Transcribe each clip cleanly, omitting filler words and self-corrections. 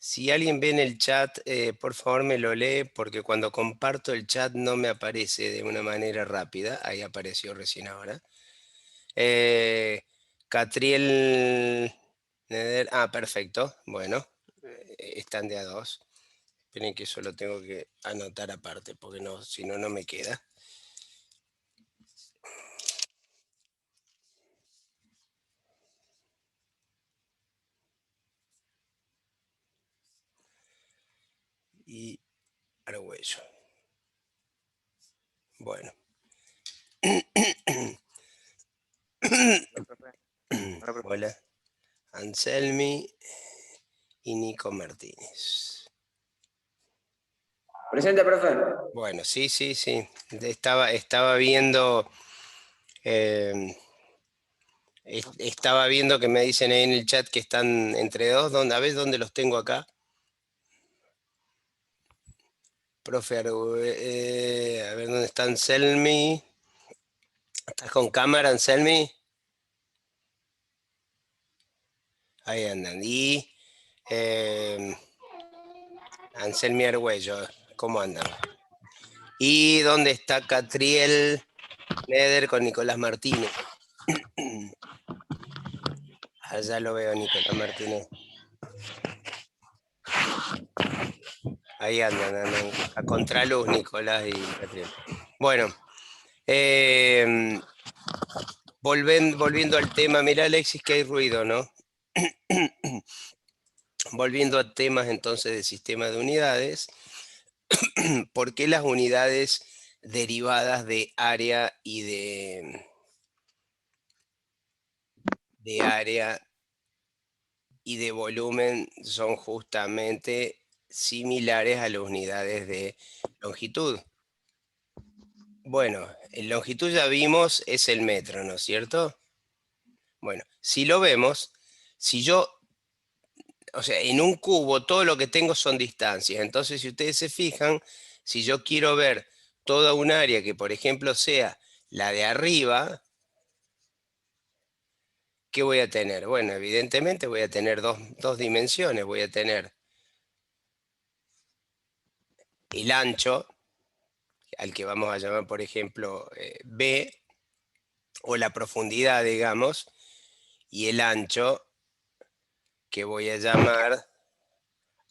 Si alguien ve en el chat, por favor me lo lee, porque cuando comparto el chat no me aparece de una manera rápida. Ahí apareció recién ahora. Eh, Catriel Neder. Ah, perfecto. Bueno, están de a dos. Esperen que eso lo tengo que anotar aparte, porque no, si no, no me queda. Y Argüello. Bueno. Hola, profe. Hola, profe. Hola. Anselmi y Nico Martínez. Presente, profe. Bueno, sí, sí, sí. Estaba viendo, estaba viendo que me dicen ahí en el chat que están entre dos. A ver dónde los tengo acá. Profe, a ver dónde está Anselmi. ¿Estás con cámara, Anselmi? Ahí andan. Y Anselmi Argüello, ¿cómo andan? ¿Y dónde está Catriel Neder con Nicolás Martínez? Allá lo veo, Nicolás Martínez. Ahí andan a contraluz, Nicolás y Catriel. Bueno, volviendo al tema, mira, Alexis, que hay ruido, ¿no? Volviendo a temas entonces de sistema de unidades, ¿por qué las unidades derivadas de área y de área y de volumen son justamente similares a las unidades de longitud? Bueno, en longitud ya vimos es el metro, ¿no es cierto? Bueno, si lo vemos, si yo, o sea, en un cubo todo lo que tengo son distancias. Entonces, si ustedes se fijan, si yo quiero ver toda un área que, por ejemplo, sea la de arriba, ¿qué voy a tener? Bueno, evidentemente voy a tener dos dimensiones. Voy a tener el ancho, al que vamos a llamar, por ejemplo, B, o la profundidad, digamos, y el ancho, que voy a llamar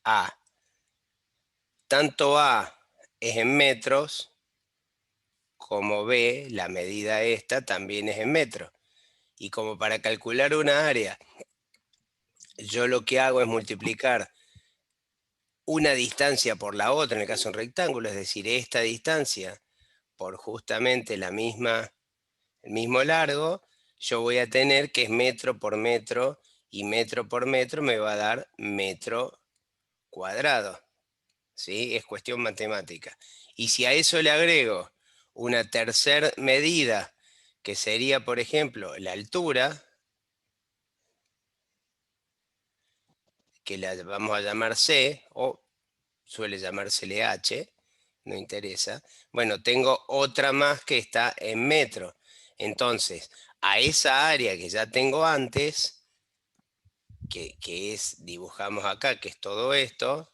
A. Tanto A es en metros, como B, la medida esta, también es en metros. Y como para calcular una área, yo lo que hago es multiplicar una distancia por la otra, en el caso de un rectángulo, es decir, esta distancia por justamente el mismo largo, yo voy a tener que es metro por metro, y metro por metro me va a dar metro cuadrado. ¿Sí? Es cuestión matemática. Y si a eso le agrego una tercera medida, que sería, por ejemplo, la altura, que la vamos a llamar C, o suele llamársele H, no interesa. Bueno, tengo otra más que está en metro. Entonces, a esa área que ya tengo antes, que es, dibujamos acá, que es todo esto,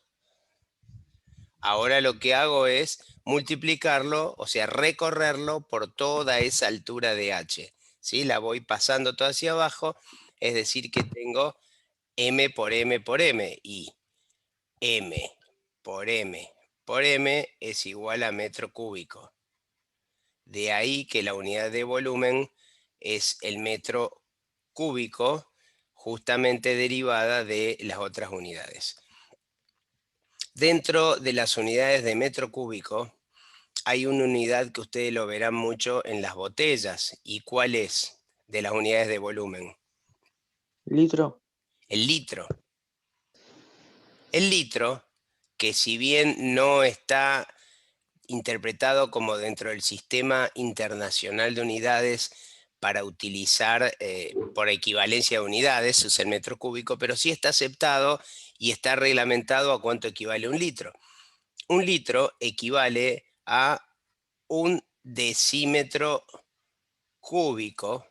ahora lo que hago es multiplicarlo, o sea, recorrerlo por toda esa altura de h. ¿Sí? La voy pasando toda hacia abajo, es decir, que tengo m por m por m, y m por m por m es igual a metro cúbico. De ahí que la unidad de volumen es el metro cúbico, justamente derivada de las otras unidades. Dentro de las unidades de metro cúbico, hay una unidad que ustedes lo verán mucho en las botellas. ¿Y cuál es de las unidades de volumen? Litro. El litro. El litro, que si bien no está interpretado como dentro del sistema internacional de unidades para utilizar por equivalencia de unidades, es el metro cúbico, pero sí está aceptado y está reglamentado a cuánto equivale un litro. Un litro equivale a un decímetro cúbico,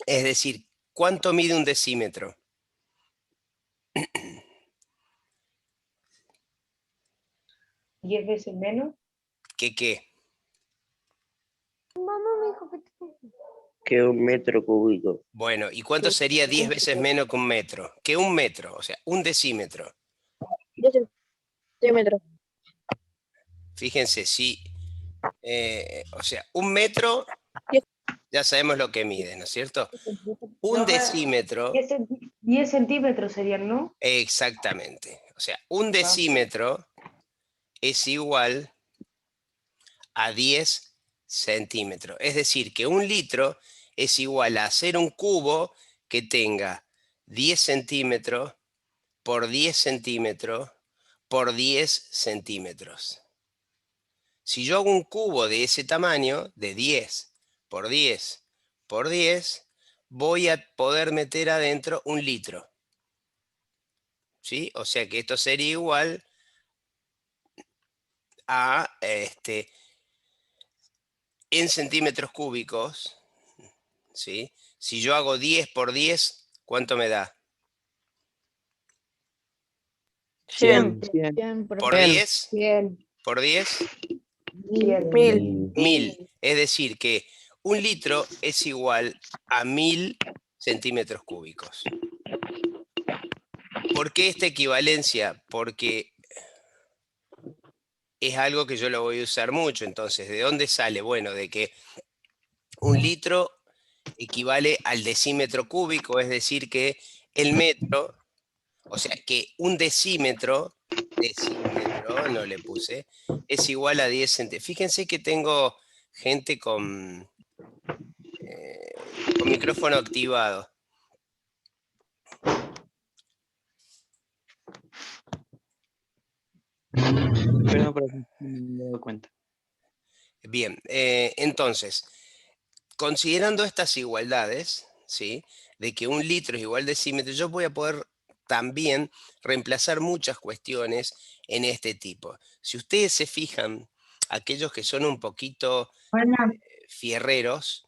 es decir, ¿cuánto mide un decímetro? 10 veces menos. ¿Qué? Mamá me dijo que Que 1 metro cúbico. Bueno, ¿y cuánto sería 10 veces menos que un metro? Que un metro, o sea, un decímetro. 10 centímetros. Fíjense, si, o sea, un metro, ya sabemos lo que mide, ¿no es cierto? Un decímetro, 10 centímetros serían, ¿no? exactamente. O sea, un decímetro es igual a 10 centímetros. Es decir, que un litro es igual a hacer un cubo que tenga 10 centímetros por 10 centímetros por 10 centímetros. Si yo hago un cubo de ese tamaño, de 10 por 10 por 10, voy a poder meter adentro un litro. ¿Sí? O sea que esto sería igual a, en centímetros cúbicos, ¿sí? Si yo hago 10 por 10, ¿cuánto me da? 100. 100 ¿Por 10? 100. ¿Por 10? 1000. 1000. Es decir, que un litro es igual a 1000 centímetros cúbicos. ¿Por qué esta equivalencia? Porque es algo que yo lo voy a usar mucho. Entonces, ¿de dónde sale? Bueno, de que un litro equivale al decímetro cúbico, es decir, que el metro, o sea, que un decímetro, no le puse, es igual a 10 centímetros. Fíjense que tengo gente con micrófono activado. Perdón, pero no me doy cuenta. Bien, entonces, considerando estas igualdades, ¿sí? De que un litro es igual decímetro, yo voy a poder también reemplazar muchas cuestiones en este tipo. Si ustedes se fijan, aquellos que son un poquito fierreros,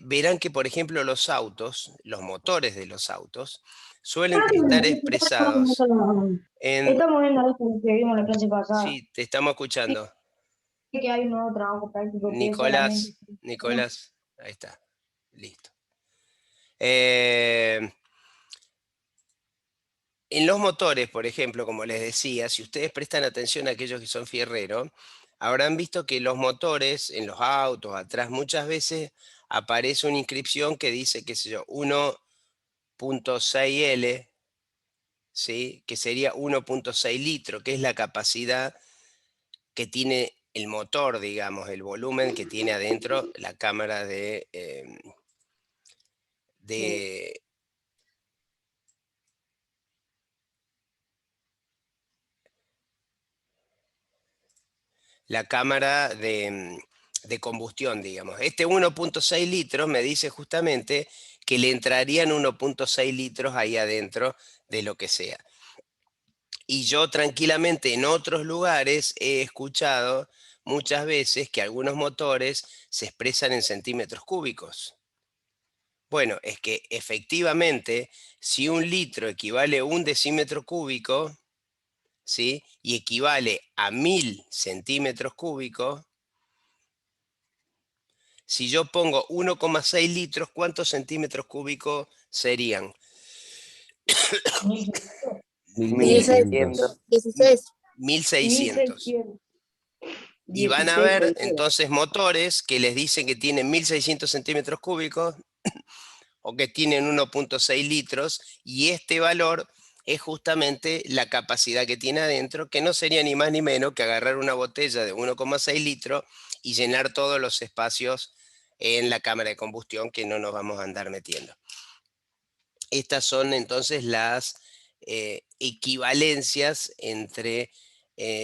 verán que, por ejemplo, los autos, los motores de los autos, suelen estar expresados en... Estamos viendo esto que vimos la clase pasada. Sí, te estamos escuchando. Que hay un nuevo trabajo práctico que es solamente... Nicolás, ahí está, listo. En los motores, por ejemplo, como les decía, si ustedes prestan atención a aquellos que son fierreros, habrán visto que los motores en los autos, atrás, muchas veces aparece una inscripción que dice, qué sé yo, 1.6L, ¿sí? Que sería 1.6 litros, que es la capacidad que tiene el motor, digamos, el volumen que tiene adentro la cámara de la cámara de combustión, digamos. Este 1.6 litros me dice justamente que le entrarían 1.6 litros ahí adentro de lo que sea. Y yo tranquilamente en otros lugares he escuchado muchas veces que algunos motores se expresan en centímetros cúbicos. Bueno, es que efectivamente, si un litro equivale a un decímetro cúbico, ¿sí? Y equivale a 1000 centímetros cúbicos, si yo pongo 1,6 litros, ¿cuántos centímetros cúbicos serían? 1600. 16. 1600. 1600. Y van a ver 16. entonces motores que les dicen que tienen 1600 centímetros cúbicos o que tienen 1.6 litros, y este valor es justamente la capacidad que tiene adentro, que no sería ni más ni menos que agarrar una botella de 1,6 litros y llenar todos los espacios en la cámara de combustión, que no nos vamos a andar metiendo. Estas son entonces las equivalencias entre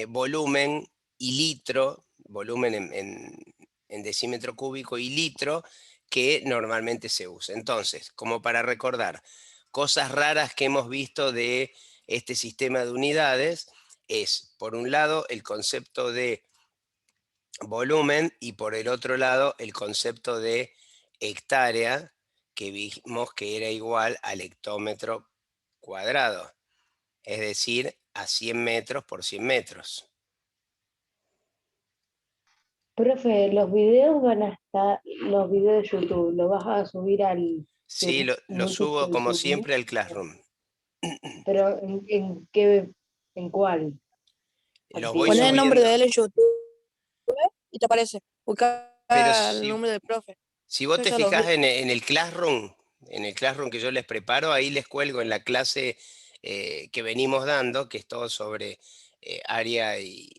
volumen y litro, volumen en decímetro cúbico y litro, que normalmente se usa. Entonces, como para recordar, cosas raras que hemos visto de este sistema de unidades es, por un lado, el concepto de volumen y por el otro lado, el concepto de hectárea, que vimos que era igual al hectómetro cuadrado, es decir, a 100 metros por 100 metros. Profe, los videos van a estar, los videos de YouTube, ¿los vas a subir al Sí, lo subo múltiple como YouTube? siempre al Classroom. Pero ¿en qué, en cuál Los voy Poné actividad? el nombre subiendo, de él en YouTube y te aparece. Busca pero el nombre del profe. si vos Yo te ya los fijás vi. en el Classroom que yo les preparo, ahí les cuelgo en la clase que venimos dando, que es todo sobre área y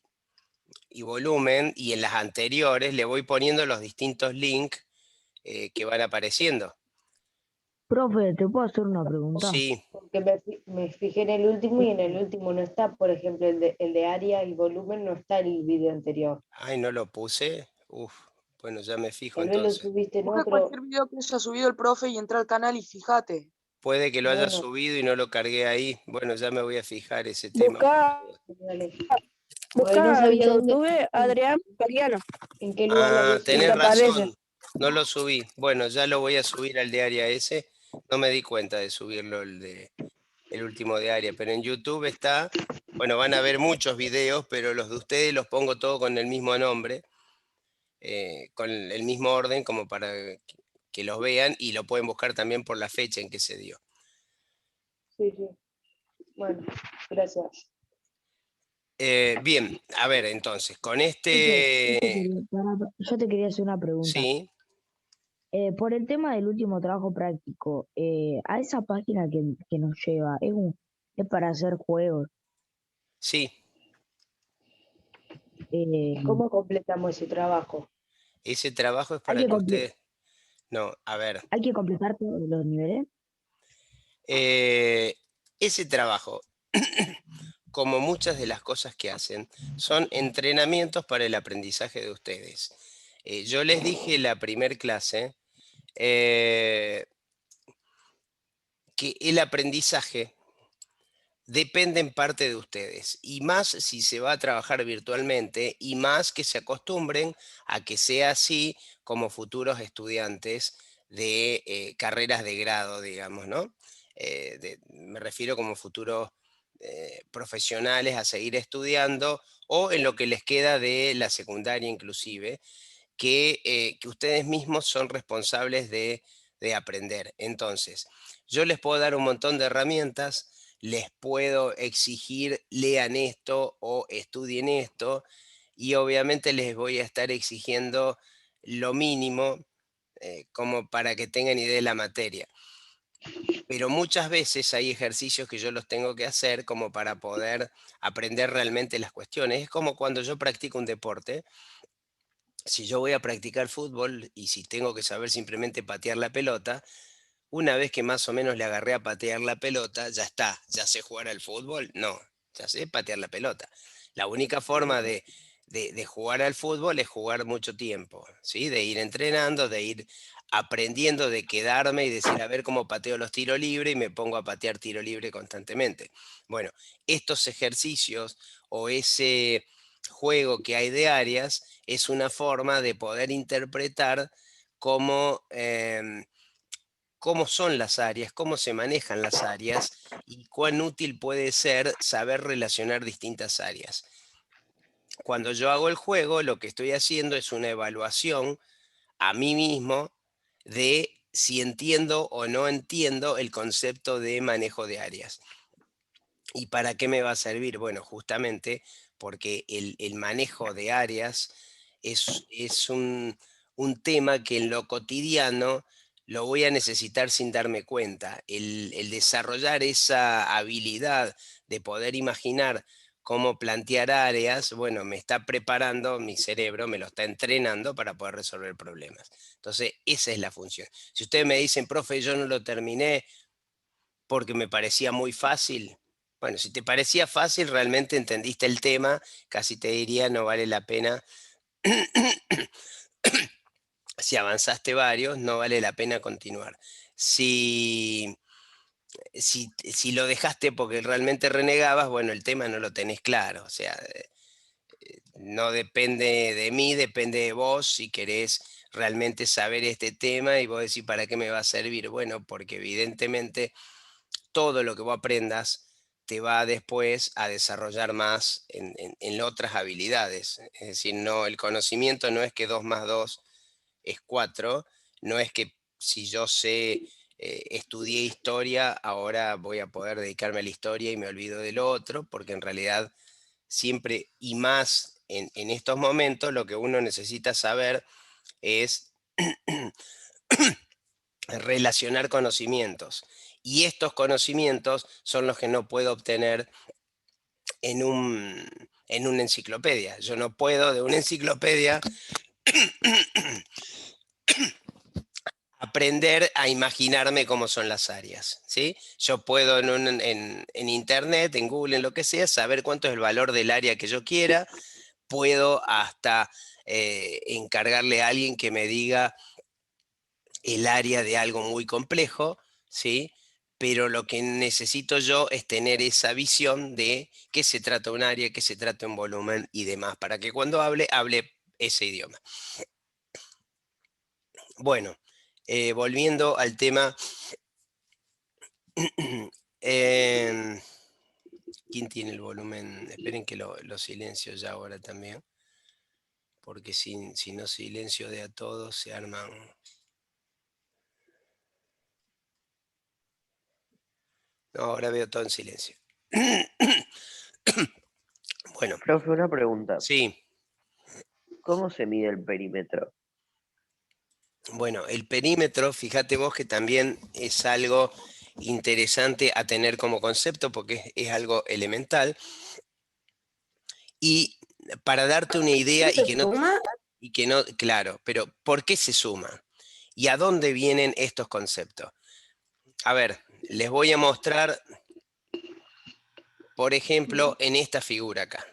volumen, y en las anteriores le voy poniendo los distintos links que van apareciendo. Profe, ¿te puedo hacer una pregunta? Sí, Porque me fijé en el último y en el último no está, por ejemplo, el de área y volumen no está el video anterior. ay, no lo puse. Uf, bueno, ya me fijo Tal vez lo entonces. subiste en Busca otro. cualquier video que haya subido el profe y entra al canal y fíjate. Puede que lo haya Bueno, subido y no lo cargué ahí. Bueno, ya me voy a fijar ese tema. Busca, dale. Porque no busca en sabía dónde, YouTube Adrián Pariano en qué lugar lo Ah, había y te tenés subido. aparece. razón. No lo subí. Bueno, ya lo voy a subir al de área ese. No me di cuenta de subirlo el último de área, pero en YouTube está. Bueno, van a ver muchos videos, pero los de ustedes los pongo todos con el mismo nombre, con el mismo orden, como para que los vean y lo pueden buscar también por la fecha en que se dio. Sí, sí. Bueno, gracias. Bien, a ver, entonces, con Yo te quería hacer una pregunta. sí, Por el tema del último trabajo práctico, a esa página que nos lleva, es para hacer juegos. sí, Eh, ¿Cómo completamos ese trabajo? ese trabajo es hay para que que comple- ustedes, no, a ver, hay que completar todos los niveles. eh, ese trabajo, como muchas de las cosas que hacen, son entrenamientos para el aprendizaje de ustedes. Yo les dije en la primer clase eh, que el aprendizaje depende en parte de ustedes, y más si se va a trabajar virtualmente, y más que se acostumbren a que sea así como futuros estudiantes de carreras de grado, digamos, ¿no? Me refiero como futuros profesionales a seguir estudiando o en lo que les queda de la secundaria inclusive, que ustedes mismos son responsables de aprender. Entonces, yo les puedo dar un montón de herramientas, les puedo exigir, lean esto o estudien esto, y obviamente les voy a estar exigiendo lo mínimo como para que tengan idea de la materia. Pero muchas veces hay ejercicios que yo los tengo que hacer como para poder aprender realmente las cuestiones. Es como cuando yo practico un deporte. Si yo voy a practicar fútbol y si tengo que saber simplemente patear la pelota, una vez que más o menos le agarré a patear la pelota, ya está, ya sé jugar al fútbol, no, ya sé patear la pelota. La única forma de jugar al fútbol es jugar mucho tiempo, ¿sí? De ir entrenando, de ir aprendiendo, de quedarme y decir, a ver cómo pateo los tiros libres y me pongo a patear tiro libre constantemente. Bueno, estos ejercicios o ese juego que hay de áreas es una forma de poder interpretar cómo, cómo son las áreas, cómo se manejan las áreas y cuán útil puede ser saber relacionar distintas áreas. Cuando yo hago el juego, lo que estoy haciendo es una evaluación a mí mismo de si entiendo o no entiendo el concepto de manejo de áreas. ¿Y para qué me va a servir? Bueno, justamente porque el manejo de áreas es un tema que en lo cotidiano lo voy a necesitar sin darme cuenta. El desarrollar esa habilidad de poder imaginar cómo plantear áreas, bueno, me está preparando mi cerebro, me lo está entrenando para poder resolver problemas. Entonces, esa es la función. Si ustedes me dicen, profe, yo no lo terminé porque me parecía muy fácil. Bueno, si te parecía fácil, realmente entendiste el tema, casi te diría no vale la pena. Si avanzaste varios, no vale la pena continuar. Si lo dejaste porque realmente renegabas, bueno, el tema no lo tenés claro. O sea, no depende de mí, depende de vos si querés realmente saber este tema y vos decís, ¿para qué me va a servir? Bueno, porque evidentemente todo lo que vos aprendas te va después a desarrollar más en otras habilidades. Es decir, no, el conocimiento no es que 2 más 2 es 4, no es que si yo estudié historia, ahora voy a poder dedicarme a la historia y me olvido del otro, porque en realidad siempre y más en estos momentos lo que uno necesita saber es relacionar conocimientos. Y estos conocimientos son los que no puedo obtener en una enciclopedia. Yo no puedo de una enciclopedia aprender a imaginarme cómo son las áreas, ¿sí? Yo puedo en internet, en Google, en lo que sea, saber cuánto es el valor del área que yo quiera. Puedo hasta encargarle a alguien que me diga el área de algo muy complejo, ¿sí? Pero lo que necesito yo es tener esa visión de qué se trata un área, qué se trata un volumen y demás, para que cuando hable ese idioma. Bueno, volviendo al tema, ¿quién tiene el volumen? Esperen que lo silencio ya ahora también, porque si no silencio de a todos se arman. No, ahora veo todo en silencio. Bueno, Profe, una pregunta. sí. ¿Cómo se mide el perímetro? Bueno, el perímetro, fíjate vos que también es algo interesante a tener como concepto porque es algo elemental. Y para darte una idea y que no, claro, pero ¿por qué se suma? ¿Y a dónde vienen estos conceptos? A ver, les voy a mostrar, por ejemplo, en esta figura acá.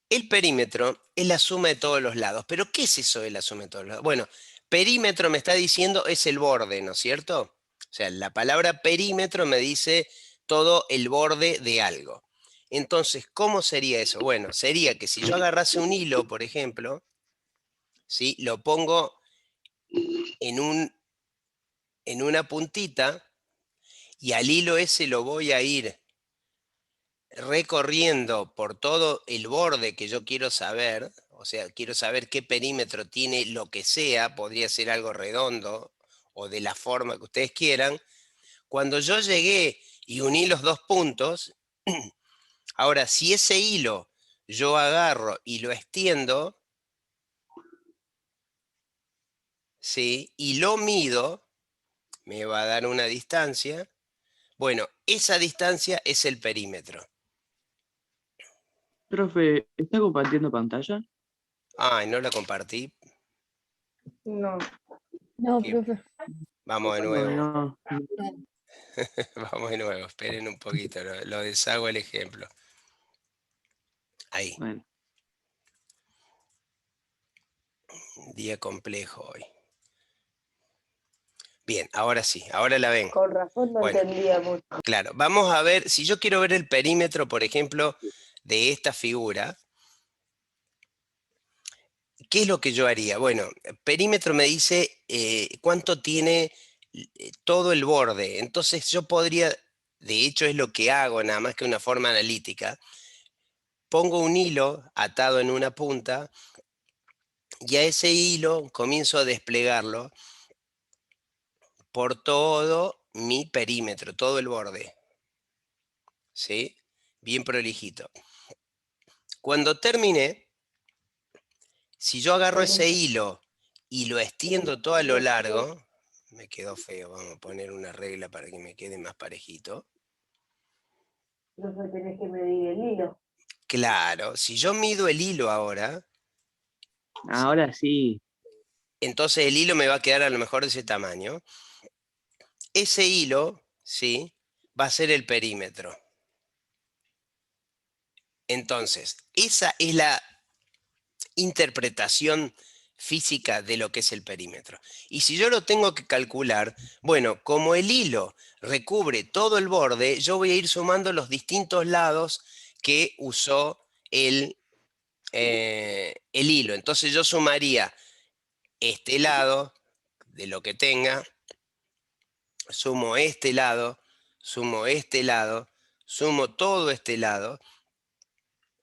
El perímetro es la suma de todos los lados. ¿Pero qué es eso de la suma de todos los lados? Bueno, perímetro me está diciendo es el borde, ¿no es cierto? O sea, la palabra perímetro me dice todo el borde de algo. Entonces, ¿cómo sería eso? Bueno, sería que si yo agarrase un hilo, por ejemplo, ¿sí? Lo pongo en una puntita y al hilo ese lo voy a ir recorriendo por todo el borde que yo quiero saber, o sea, quiero saber qué perímetro tiene lo que sea, podría ser algo redondo o de la forma que ustedes quieran. Cuando yo llegué y uní los dos puntos, ahora si ese hilo yo agarro y lo extiendo, ¿sí? Y lo mido, me va a dar una distancia. Bueno, esa distancia es el perímetro. Profe, ¿está compartiendo pantalla? Ay, no la compartí. No. No, ¿Qué? profe. Vamos de nuevo. No, Vamos de nuevo, esperen un poquito, lo deshago el ejemplo. Ahí, bueno. día complejo hoy. Bien, ahora sí, ahora la ven. Con razón no Bueno. entendía mucho. Claro, vamos a ver, si yo quiero ver el perímetro, por ejemplo, de esta figura, ¿qué es lo que yo haría? Bueno, perímetro me dice cuánto tiene todo el borde. Entonces yo podría, de hecho es lo que hago, nada más que una forma analítica. Pongo un hilo atado en una punta y a ese hilo comienzo a desplegarlo por todo mi perímetro, todo el borde. ¿Sí? Bien prolijito. Cuando termine, si yo agarro ese hilo y lo extiendo todo a lo largo, me quedó feo, vamos a poner una regla para que me quede más parejito. No tenés que medir el hilo. Claro, si yo mido el hilo ahora, Ahora sí. entonces el hilo me va a quedar a lo mejor de ese tamaño. Ese hilo, ¿sí? Va a ser el perímetro. Entonces, esa es la interpretación física de lo que es el perímetro. Y si yo lo tengo que calcular, bueno, como el hilo recubre todo el borde, yo voy a ir sumando los distintos lados que usó el hilo. Entonces yo sumaría este lado de lo que tenga, sumo este lado, sumo este lado, sumo todo este lado,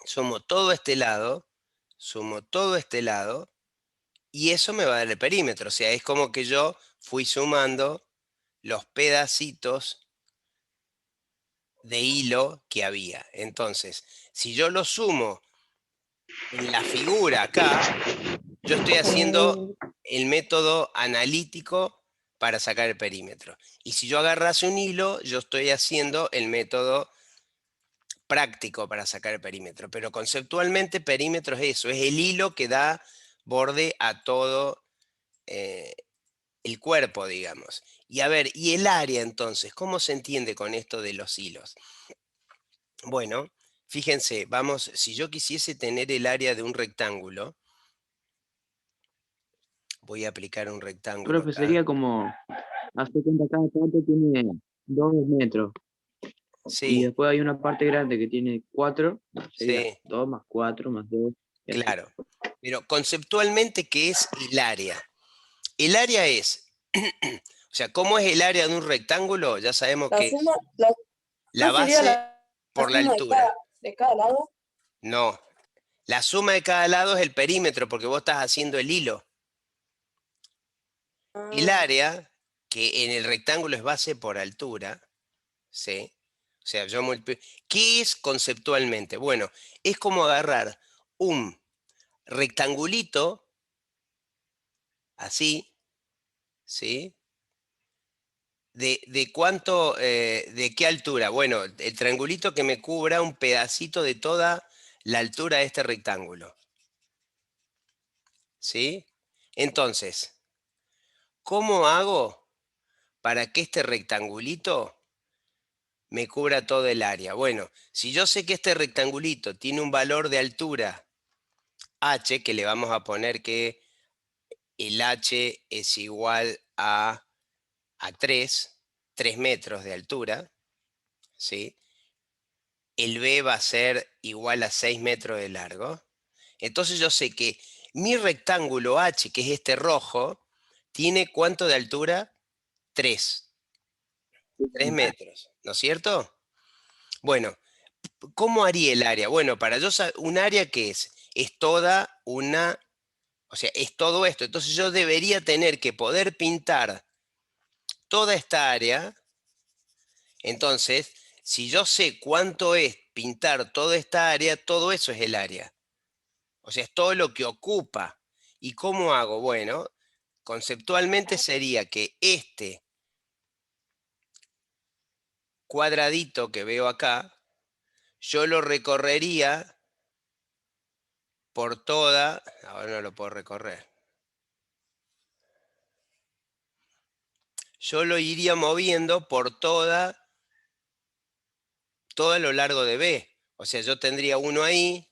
sumo todo este lado, sumo todo este lado, y eso me va a dar el perímetro. O sea, es como que yo fui sumando los pedacitos de hilo que había. Entonces, si yo lo sumo en la figura acá, yo estoy haciendo el método analítico para sacar el perímetro. Y si yo agarrase un hilo, yo estoy haciendo el método práctico para sacar el perímetro. Pero conceptualmente perímetro es eso, es el hilo que da borde a todo el cuerpo, digamos. Y a ver, ¿y el área entonces? ¿Cómo se entiende con esto de los hilos? Bueno, fíjense, vamos, si yo quisiese tener el área de un rectángulo, voy a aplicar un rectángulo Profe, acá. sería como, hace cuenta, cada parte tiene 2 metros. Y Sí, después hay una parte grande que tiene 4, sería sí, 2 más 4 más 2. Y así. claro. Pero conceptualmente, ¿qué es el área? El área es, o sea, ¿cómo es el área de un rectángulo? Ya sabemos La que suma, la ¿no sería base la por la suma altura. de cada lado? No, la suma de cada lado es el perímetro porque vos estás haciendo el hilo. El Ah, área, que en el rectángulo es base por altura, ¿sí? O sea, yo ¿qué es conceptualmente? Bueno, es como agarrar un rectangulito, así, ¿sí? ¿De cuánto, de qué altura? Bueno, el triangulito que me cubra un pedacito de toda la altura de este rectángulo, ¿sí? Entonces, ¿cómo hago para que este rectangulito me cubra todo el área? Bueno, si yo sé que este rectangulito tiene un valor de altura h, que le vamos a poner que el h es igual a 3 metros de altura, ¿sí? El b va a ser igual a 6 metros de largo. Entonces yo sé que mi rectángulo h, que es este rojo, tiene ¿cuánto de altura? 3 metros, ¿no es cierto? Bueno, ¿cómo haría el área? Bueno, para yo saber, un área que es toda una, o sea, es todo esto. Entonces yo debería tener que poder pintar toda esta área. Entonces, si yo sé cuánto es pintar toda esta área, todo eso es el área. O sea, es todo lo que ocupa. ¿Y cómo hago? Bueno, conceptualmente sería que este cuadradito que veo acá, yo lo recorrería por toda, ahora no lo puedo recorrer. Yo lo iría moviendo por todo a lo largo de B. O sea, yo tendría uno ahí,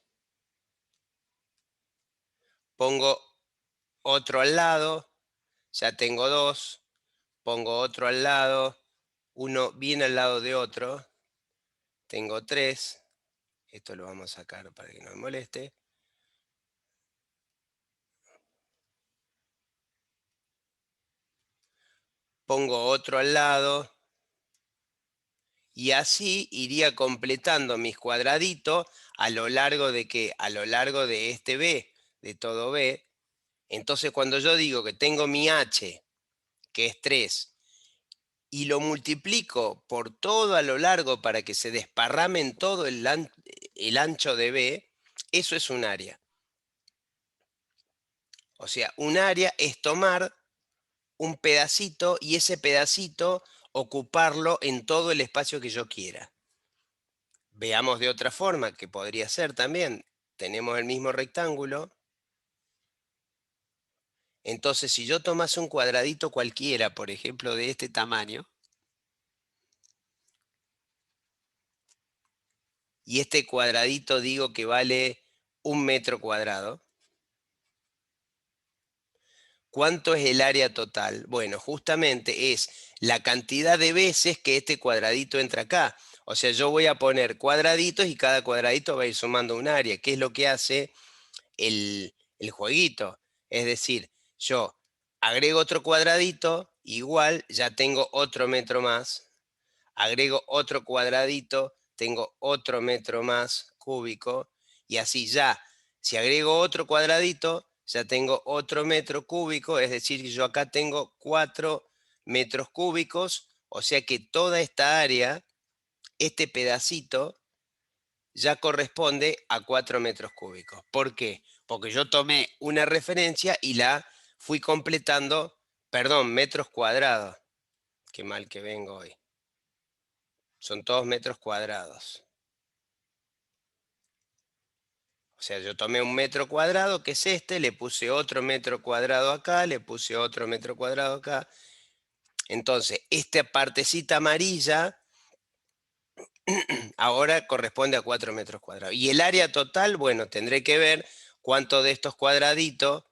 pongo otro al lado, ya tengo 2, pongo otro al lado, uno bien al lado de otro, tengo 3, esto lo vamos a sacar para que no me moleste. Pongo otro al lado, y así iría completando mis cuadraditos a lo largo de ¿qué? A lo largo de este B, de todo B. Entonces cuando yo digo que tengo mi H, que es 3, y lo multiplico por todo a lo largo para que se desparrame en todo el ancho de B, eso es un área. O sea, un área es tomar un pedacito y ese pedacito ocuparlo en todo el espacio que yo quiera. Veamos de otra forma, que podría ser también. Tenemos el mismo rectángulo. Entonces, si yo tomase un cuadradito cualquiera, por ejemplo, de este tamaño, y este cuadradito digo que vale 1 metro cuadrado, ¿cuánto es el área total? Bueno, justamente es la cantidad de veces que este cuadradito entra acá. O sea, yo voy a poner cuadraditos y cada cuadradito va a ir sumando un área, que es lo que hace el jueguito. Es decir, yo agrego otro cuadradito, igual ya tengo otro metro más, agrego otro cuadradito, tengo otro metro más cúbico, y así ya, si agrego otro cuadradito, ya tengo otro metro cúbico, es decir, que yo acá tengo 4 metros cúbicos, o sea que toda esta área, este pedacito, ya corresponde a 4 metros cúbicos. ¿Por qué? Porque yo tomé una referencia y la fui completando, perdón, metros cuadrados. Qué mal que vengo hoy. Son todos metros cuadrados. O sea, yo tomé un metro cuadrado, que es este, le puse otro metro cuadrado acá, le puse otro metro cuadrado acá. Entonces, esta partecita amarilla ahora corresponde a 4 metros cuadrados. Y el área total, bueno, tendré que ver cuánto de estos cuadraditos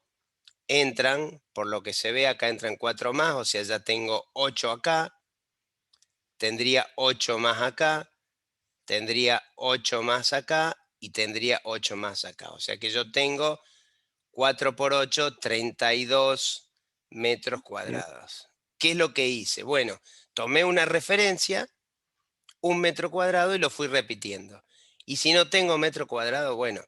entran, por lo que se ve acá entran 4 más, o sea, ya tengo 8 acá, tendría 8 más acá, tendría 8 más acá y tendría 8 más acá. O sea que yo tengo 4 por 8, 32 metros cuadrados. ¿Qué es lo que hice? Bueno, tomé una referencia, 1 metro cuadrado, y lo fui repitiendo. Y si no tengo metro cuadrado, bueno,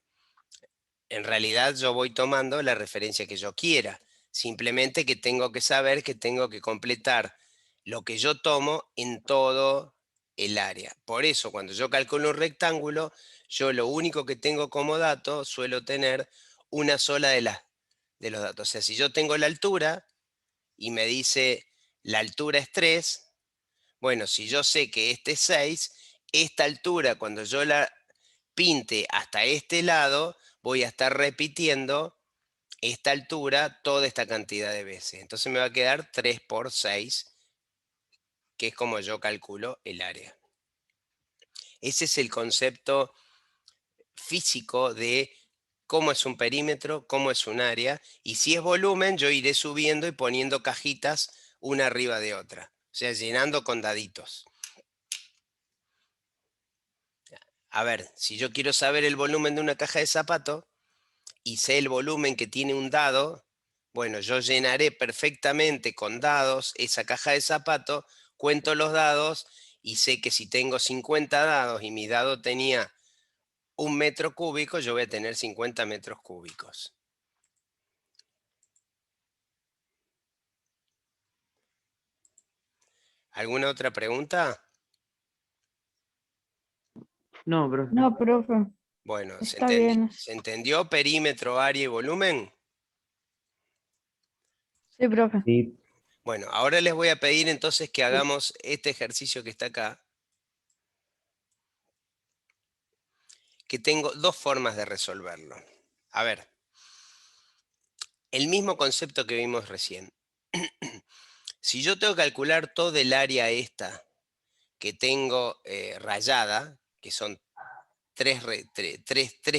en realidad yo voy tomando la referencia que yo quiera. Simplemente que tengo que saber que tengo que completar lo que yo tomo en todo el área. Por eso, cuando yo calculo un rectángulo, yo lo único que tengo como dato, suelo tener una sola de los datos. O sea, si yo tengo la altura y me dice la altura es 3, bueno, si yo sé que este es 6, esta altura, cuando yo la pinte hasta este lado, voy a estar repitiendo esta altura toda esta cantidad de veces. Entonces me va a quedar 3 por 6, que es como yo calculo el área. Ese es el concepto físico de cómo es un perímetro, cómo es un área, y si es volumen, yo iré subiendo y poniendo cajitas una arriba de otra, o sea, llenando con daditos. A ver, si yo quiero saber el volumen de una caja de zapatos y sé el volumen que tiene un dado, bueno, yo llenaré perfectamente con dados esa caja de zapatos, cuento los dados y sé que si tengo 50 dados y mi dado tenía 1 metro cúbico, yo voy a tener 50 metros cúbicos. ¿Alguna otra pregunta? No, profe. No, profe, Bueno, está bien. ¿se entendió perímetro, área y volumen? Sí, profe. Sí. Bueno, ahora les voy a pedir entonces que hagamos este ejercicio que está acá, que tengo dos formas de resolverlo. A ver, el mismo concepto que vimos recién. Si yo tengo que calcular todo el área esta que tengo rayada, que son tres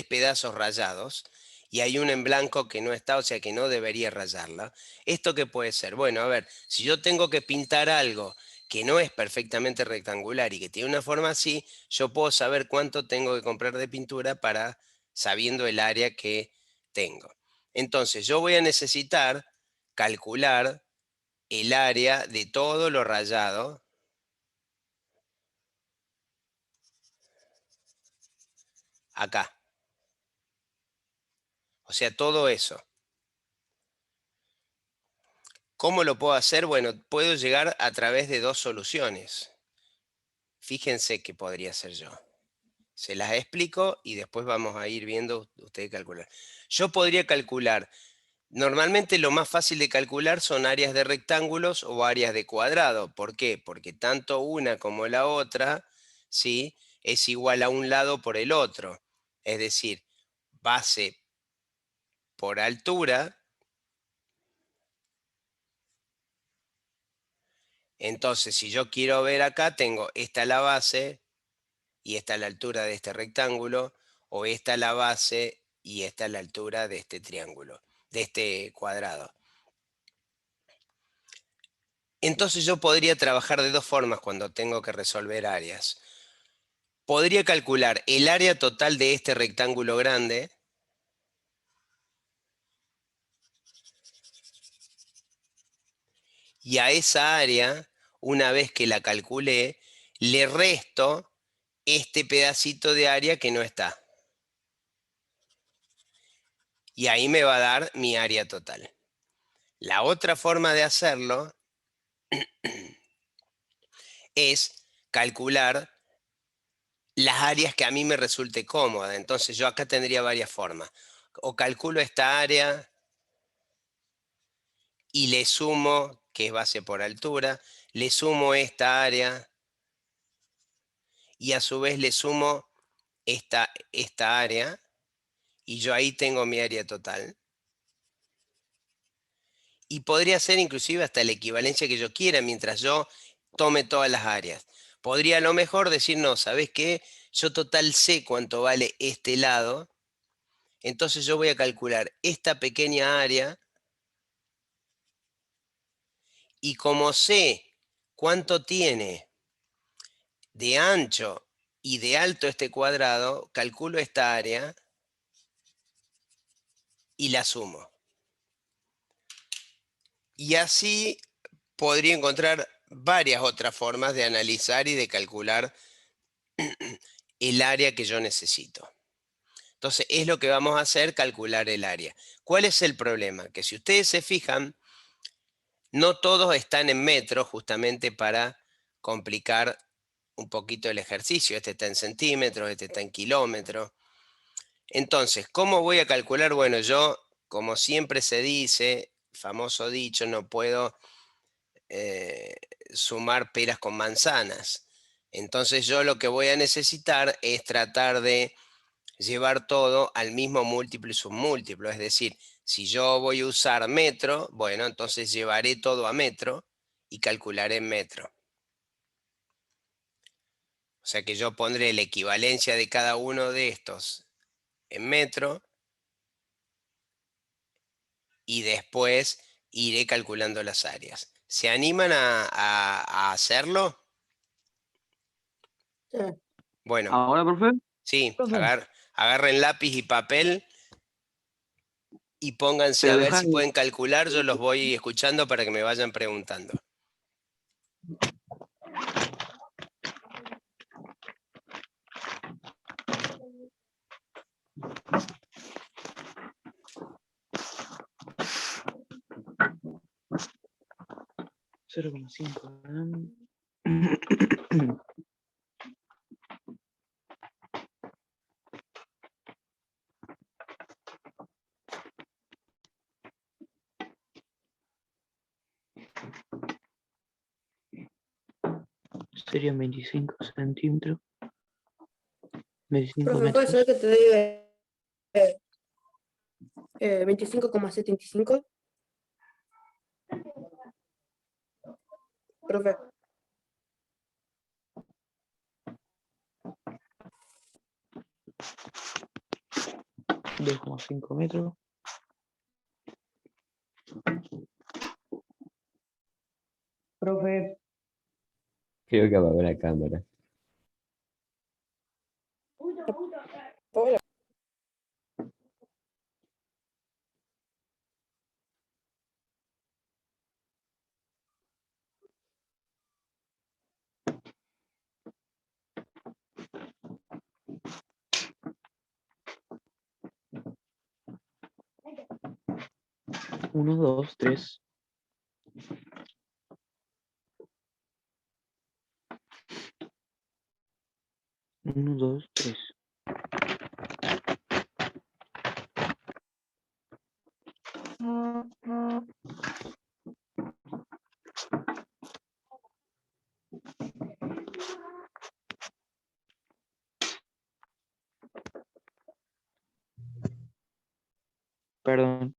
pedazos rayados, y hay uno en blanco que no está, o sea que no debería rayarla. ¿Esto qué puede ser? Bueno, a ver, si yo tengo que pintar algo que no es perfectamente rectangular y que tiene una forma así, yo puedo saber cuánto tengo que comprar de pintura para sabiendo el área que tengo. Entonces, yo voy a necesitar calcular el área de todo lo rayado acá. O sea, todo eso. ¿Cómo lo puedo hacer? Bueno, puedo llegar a través de dos soluciones. Fíjense qué podría hacer yo. Se las explico y después vamos a ir viendo ustedes calcular. Yo podría calcular, normalmente lo más fácil de calcular son áreas de rectángulos o áreas de cuadrado. ¿Por qué? Porque tanto una como la otra, ¿sí?, es igual a un lado por el otro. Es decir, base por altura. Entonces, si yo quiero ver acá, tengo esta la base y esta la altura de este rectángulo, o esta la base y esta la altura de este triángulo, de este cuadrado. Entonces yo podría trabajar de dos formas cuando tengo que resolver áreas. Podría calcular el área total de este rectángulo grande, y a esa área, una vez que la calculé, le resto este pedacito de área que no está. Y ahí me va a dar mi área total. La otra forma de hacerlo es calcular las áreas que a mí me resulte cómoda. Entonces yo acá tendría varias formas. O calculo esta área y le sumo, que es base por altura, le sumo esta área y a su vez le sumo esta área y yo ahí tengo mi área total. Y podría ser inclusive hasta la equivalencia que yo quiera mientras yo tome todas las áreas. Podría a lo mejor decir, no, ¿sabes qué? Yo total sé cuánto vale este lado, entonces yo voy a calcular esta pequeña área y como sé cuánto tiene de ancho y de alto este cuadrado, calculo esta área y la sumo. Y así podría encontrar varias otras formas de analizar y de calcular el área que yo necesito. Entonces, es lo que vamos a hacer, calcular el área. ¿Cuál es el problema? Que si ustedes se fijan, no todos están en metros justamente para complicar un poquito el ejercicio. Este está en centímetros, este está en kilómetros. Entonces, ¿cómo voy a calcular? Bueno, yo, como siempre se dice, famoso dicho, no puedo sumar peras con manzanas. Entonces yo lo que voy a necesitar es tratar de llevar todo al mismo múltiplo y submúltiplo. Es decir, si yo voy a usar metro, bueno, entonces llevaré todo a metro y calcularé en metro. O sea que yo pondré la equivalencia de cada uno de estos en metro y después iré calculando las áreas. ¿Se animan a hacerlo? Bueno, ¿Ahora, profe? sí, Profe, agarren lápiz y papel y pónganse a Pero ver dejar... si pueden calcular. Yo los voy escuchando para que me vayan preguntando. Cero coma cinco. 25 centímetros. 25 Profe, ¿puede ser metros. que te dé 25,75? Profe. 2,5 metros. Profe, Creo que apagó la cámara. Hola. Uno, dos, tres. 1, 2, 3. Perdón.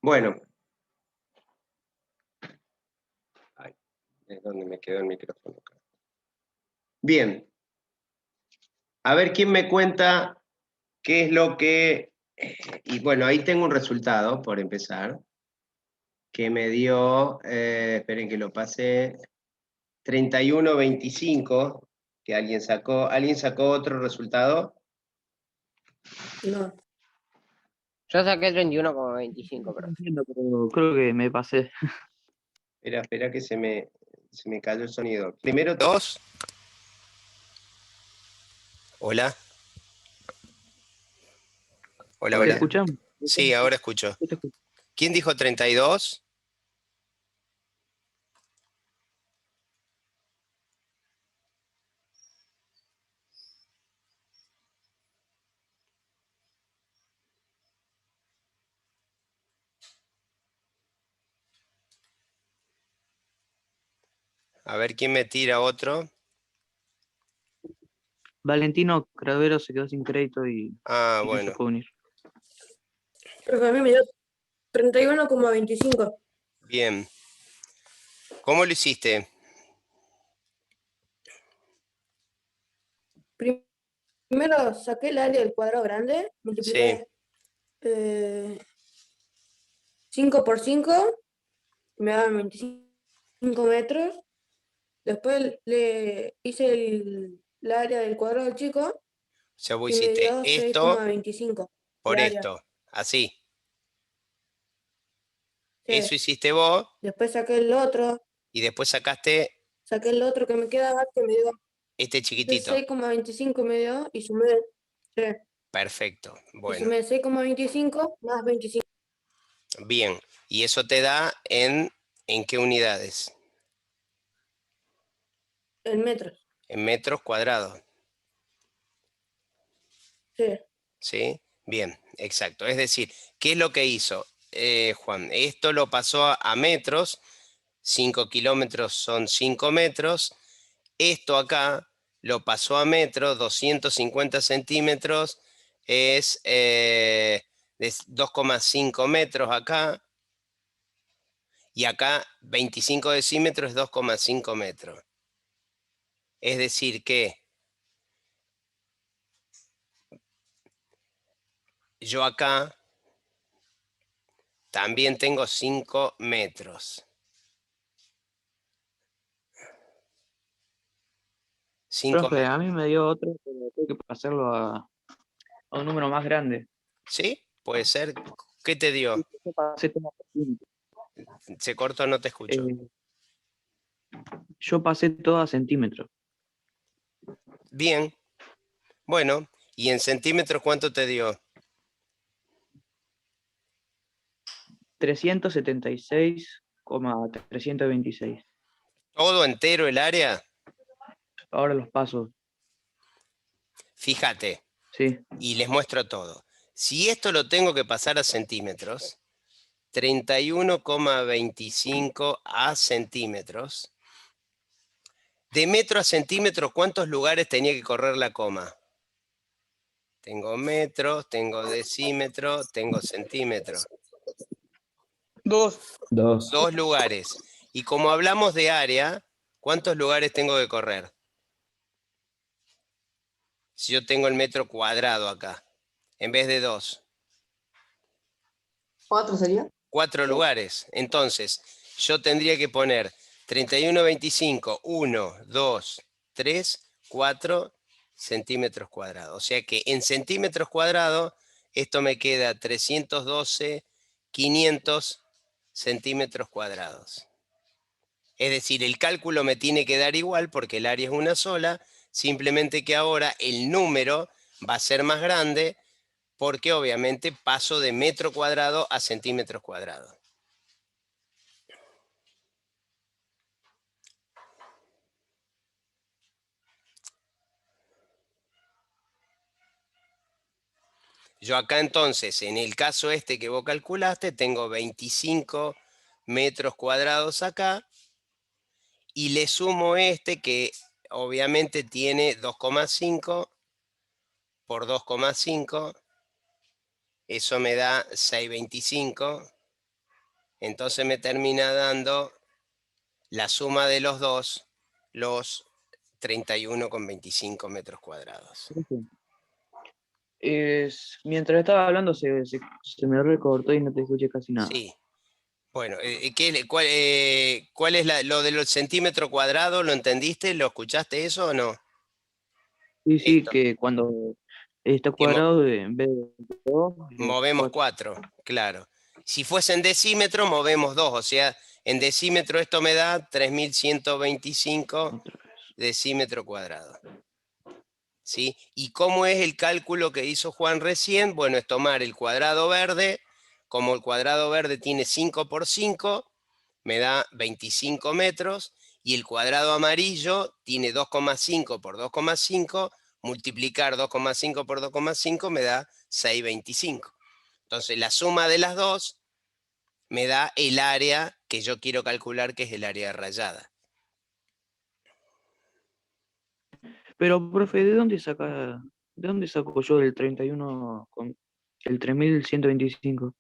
Bueno. Ay, es donde me quedó el micrófono. Bien. A ver quién me cuenta qué es lo que... Y bueno, ahí tengo un resultado, por empezar, que me dio, esperen que lo pasé, 31,25, que alguien sacó. ¿Alguien sacó otro resultado? No. Yo saqué 31,25, pero. Entiendo, pero creo que me pasé. Espera que se me cayó el sonido. Primero, dos. Hola. Hola, ¿Te hola. escuchamos? Sí, ahora escucho. Yo te escucho. ¿Quién dijo 32? A ver quién me tira otro. Valentino Cravero se quedó sin crédito y Ah, no se bueno. puede unir. Pero a mí me dio 31,25. Bien. ¿Cómo lo hiciste? Primero saqué el área del cuadrado grande, Sí, multipliqué 5 por 5, me daban 25 metros. Después le hice el área del cuadrado chico o sea, vos y me hiciste dio esto 6,25 por de área. esto, así. Sí. Eso hiciste vos Después saqué el otro y después sacaste que me quedaba, que me dio este chiquitito. 6,25 me dio y sumé, sí, Perfecto. y Bueno, sumé 6,25 más 25 bien. ¿Y eso te da en qué unidades? en metros. En metros cuadrados. Sí. ¿Sí? Bien, exacto. Es decir, ¿qué es lo que hizo Juan? Esto lo pasó a metros. 5 kilómetros son 5 metros. Esto acá lo pasó a metros, 250 centímetros es de 2,5 metros acá. Y acá 25 decímetros es 2,5 metros. Es decir que yo acá también tengo 5 metros. 5 Profe, a metros. mí me dio otro, pero tengo que pasarlo a un número más grande. ¿Sí? Puede ser. ¿Qué te dio? Yo pasé todo a centímetros. Se cortó, no te escucho. Yo pasé todo a centímetros. Bien. Bueno, ¿y en centímetros cuánto te dio? 376,326. ¿Todo entero el área? Ahora los pasos, Fíjate, sí. y les muestro todo. Si esto lo tengo que pasar a centímetros, 31,25 a centímetros. De metro a centímetro, ¿cuántos lugares tenía que correr la coma? Tengo metros, tengo decímetro, tengo centímetro. 2. 2. 2 lugares. Y como hablamos de área, ¿cuántos lugares tengo que correr? Si yo tengo el metro cuadrado acá, en vez de 2. 4 sería. 4 lugares. Entonces, yo tendría que poner 31,25, 1, 2, 3, 4 centímetros cuadrados. O sea que en centímetros cuadrados, esto me queda 312,500 centímetros cuadrados. Es decir, el cálculo me tiene que dar igual porque el área es una sola, simplemente que ahora el número va a ser más grande porque obviamente paso de metro cuadrado a centímetros cuadrados. Yo acá entonces, en el caso este que vos calculaste, tengo 25 metros cuadrados acá y le sumo este que obviamente tiene 2,5 por 2,5, eso me da 6,25 entonces me termina dando la suma de los dos, los 31,25 metros cuadrados. Mientras estaba hablando se me recortó y no te escuché casi nada. Sí. Bueno, ¿cuál es lo del centímetro cuadrado? ¿Lo entendiste? ¿Lo escuchaste eso o no? Sí, Esto, que cuando está que cuadrado en vez de 2, movemos 4, claro. Si fuese en decímetro, movemos 2, o sea, en decímetro esto me da 3125 decímetro cuadrado. ¿Sí? ¿Y cómo es el cálculo que hizo Juan recién? Bueno, es tomar el cuadrado verde, como el cuadrado verde tiene 5 por 5, me da 25 metros, y el cuadrado amarillo tiene 2,5 por 2,5, multiplicar 2,5 por 2,5 me da 6,25. Entonces la suma de las dos me da el área que yo quiero calcular, que es el área rayada. Pero, profe, de dónde saco yo el 31 con el 3125?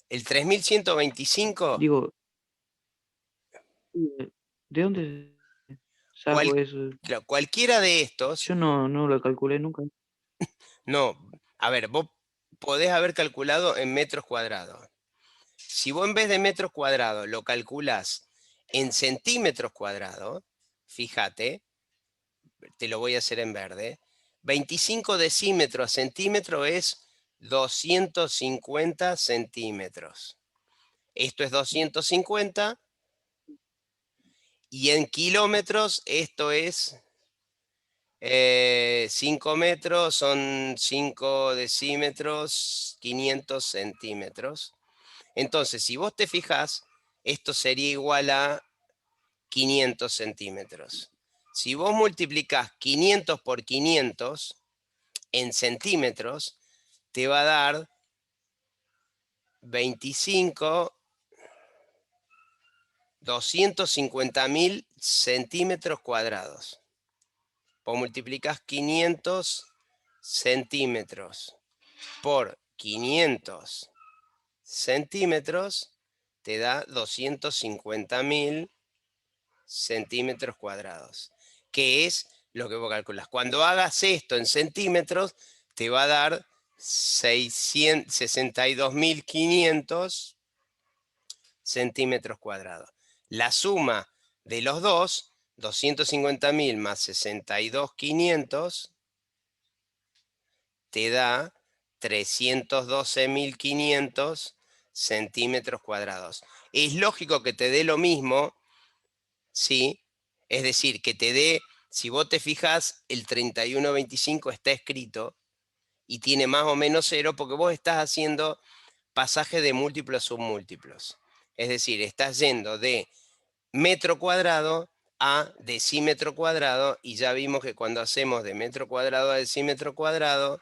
El 3125, Digo, ¿de dónde cual- saco eso? cualquiera de estos, Yo no lo calculé nunca. no, a ver, vos podés haber calculado en metros cuadrados. Si vos en vez de metros cuadrados lo calculás en centímetros cuadrados, fíjate, te lo voy a hacer en verde, 25 decímetros a centímetro es 250 centímetros. Esto es 250, y en kilómetros esto es 5 metros, son 5 decímetros, 500 centímetros. Entonces, si vos te fijás, esto sería igual a 500 centímetros. Si vos multiplicás 500 por 500 en centímetros, te va a dar 250.000 centímetros cuadrados. Vos multiplicás 500 centímetros por 500 centímetros, te da 250.000 centímetros cuadrados, que es lo que vos calculas. Cuando hagas esto en centímetros, te va a dar 62.500 centímetros cuadrados. La suma de los dos, 250.000 más 62.500, te da 312.500 centímetros cuadrados. Es lógico que te dé lo mismo, ¿sí? Es decir, que te dé, si vos te fijas, el 3125 está escrito y tiene más o menos 0 porque vos estás haciendo pasaje de múltiplos a submúltiplos. Es decir, estás yendo de metro cuadrado a decímetro cuadrado, y ya vimos que cuando hacemos de metro cuadrado a decímetro cuadrado,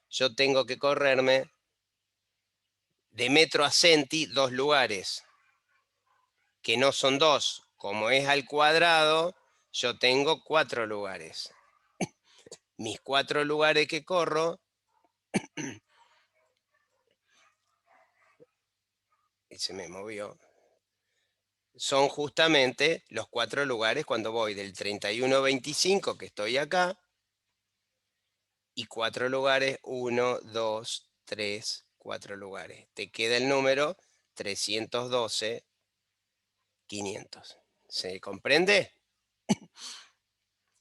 yo tengo que correrme de metro a centi 2 lugares, que no son 2. Como es al cuadrado, yo tengo 4 lugares. Mis 4 lugares que corro, y se me movió, son justamente los 4 lugares cuando voy del 31,25, que estoy acá, y 4 lugares, 1, 2, 3, 4 lugares. Te queda el número 312.500. ¿Se comprende?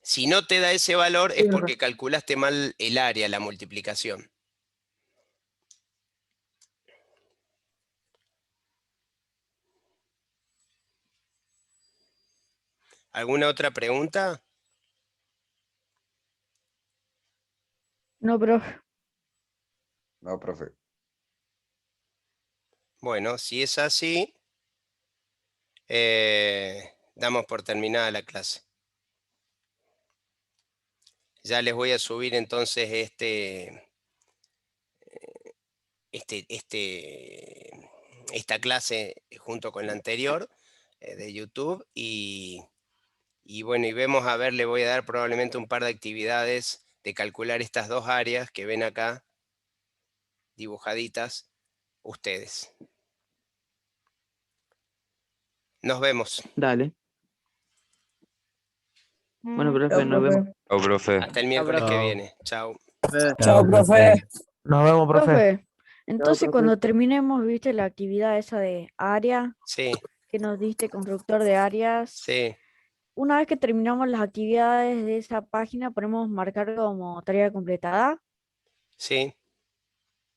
Si no te da ese valor es porque calculaste mal el área, la multiplicación. ¿Alguna otra pregunta? No, profe. No, profe. Bueno, si es así, damos por terminada la clase. Ya les voy a subir entonces esta clase junto con la anterior de YouTube, y bueno, y vemos, a ver, le voy a dar probablemente un par de actividades de calcular estas dos áreas que ven acá dibujaditas ustedes. Nos vemos. Dale. Bueno, profe, Chau, nos vemos. Chao, profe. Hasta el miércoles que profe. viene. Chao. Chao, profe. Nos vemos, profe. Profe, entonces profe. cuando terminemos, viste, la actividad esa de área Sí, que nos diste, constructor de áreas, sí. una vez que terminamos las actividades de esa página, podemos marcar como tarea completada. Sí.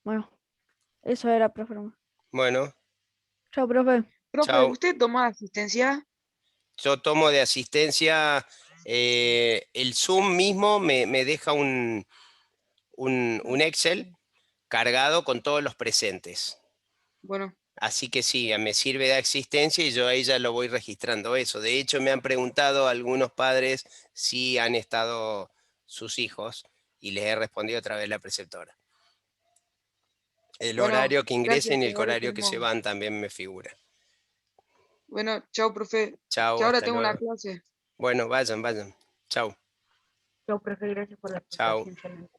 Bueno, eso era, profe. Bueno, Chao, profe. Profe, Chao. ¿usted toma asistencia? yo tomo de asistencia, el Zoom mismo me deja un Excel cargado con todos los presentes. Bueno, Así que sí, me sirve de asistencia y yo ahí ya lo voy registrando eso. De hecho, me han preguntado algunos padres si han estado sus hijos y les he respondido a través de la preceptora. El Bueno, horario que ingresen y el gracias, ahora horario que se tengo- van también me figura. bueno, chao, profe. Chao, Que ahora hasta tengo una luego. clase. Bueno, vayan. Chao. Chao, profe. Gracias por la Chao. explicación.